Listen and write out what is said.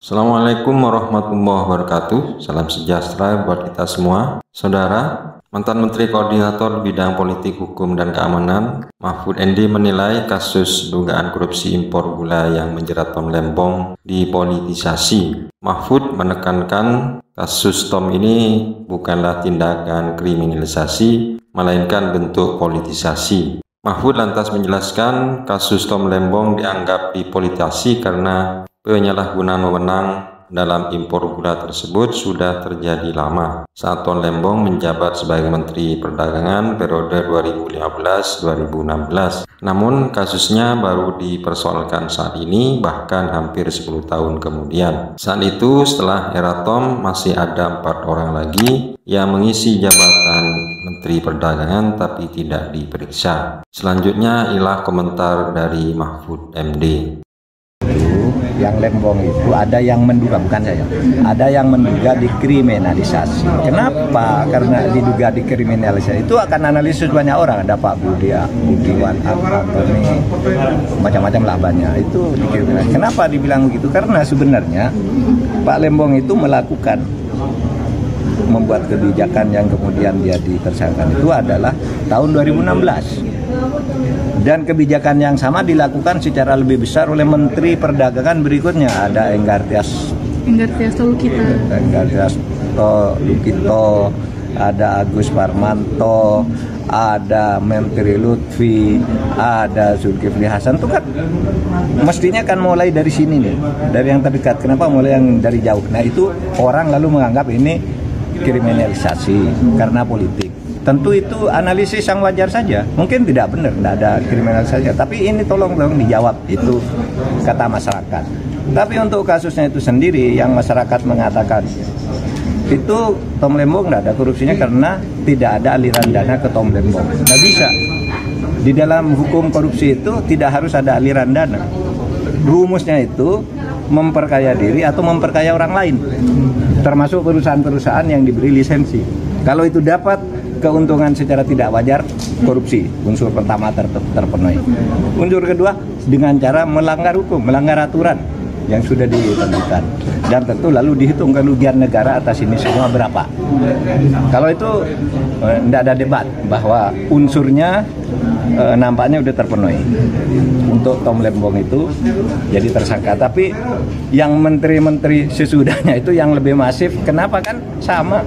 Assalamualaikum warahmatullahi wabarakatuh. Salam sejahtera buat kita semua. Saudara, mantan Menteri Koordinator Bidang Politik, Hukum, dan Keamanan Mahfud MD menilai kasus dugaan korupsi impor gula yang menjerat Tom Lembong dipolitisasi. Mahfud menekankan kasus Tom ini bukanlah tindakan kriminalisasi, melainkan bentuk politisasi. Mahfud lantas menjelaskan kasus Tom Lembong dianggap dipolitisasi karena penyalahgunaan wewenang dalam impor gula tersebut sudah terjadi lama saat Tom Lembong menjabat sebagai Menteri Perdagangan periode 2015-2016. Namun kasusnya baru dipersoalkan saat ini, bahkan hampir 10 tahun kemudian. Saat itu setelah era Tom masih ada 4 orang lagi yang mengisi jabatan Menteri Perdagangan tapi tidak diperiksa. Selanjutnya ialah komentar dari Mahfud MD. Yang Lembong itu ada yang menduga, bukan saya, ada yang menduga dikriminalisasi. Kenapa? Karena diduga dikriminalisasi itu akan analisis banyak orang. Ada Pak Budiwan, Antoni, macam-macam lah banyak. Itu dikriminalisasi. Kenapa dibilang begitu? Karena sebenarnya Pak Lembong itu membuat kebijakan yang kemudian dia ditersangkakan itu adalah tahun 2016. Dan kebijakan yang sama dilakukan secara lebih besar oleh Menteri Perdagangan berikutnya. Ada Enggartias Lukito, ada Agus Parmanto, ada Menteri Lutfi, ada Zulkifli Hasan. Itu kan mestinya kan mulai dari sini nih, dari yang terdekat. Kenapa mulai yang dari jauh? Nah itu orang lalu menganggap ini kriminalisasi karena politik. Tentu itu analisis yang wajar saja. Mungkin tidak benar, tidak ada kriminalisasi. Tapi ini tolong dijawab, itu kata masyarakat. Tapi untuk kasusnya itu sendiri, yang masyarakat mengatakan itu Tom Lembong tidak ada korupsinya karena tidak ada aliran dana ke Tom Lembong. Nggak bisa. Di dalam hukum korupsi itu tidak harus ada aliran dana. Rumusnya itu memperkaya diri atau memperkaya orang lain, termasuk perusahaan-perusahaan yang diberi lisensi. Kalau itu dapat keuntungan secara tidak wajar, korupsi, unsur pertama terpenuhi. Unsur kedua, dengan cara melanggar hukum, melanggar aturan yang sudah ditentukan. Dan tentu lalu dihitung kerugian negara atas ini semua berapa. Kalau itu tidak ada debat bahwa unsurnya nampaknya sudah terpenuhi. Untuk Tom Lembong itu jadi tersangka. Tapi yang menteri-menteri sesudahnya itu yang lebih masif, kenapa kan sama?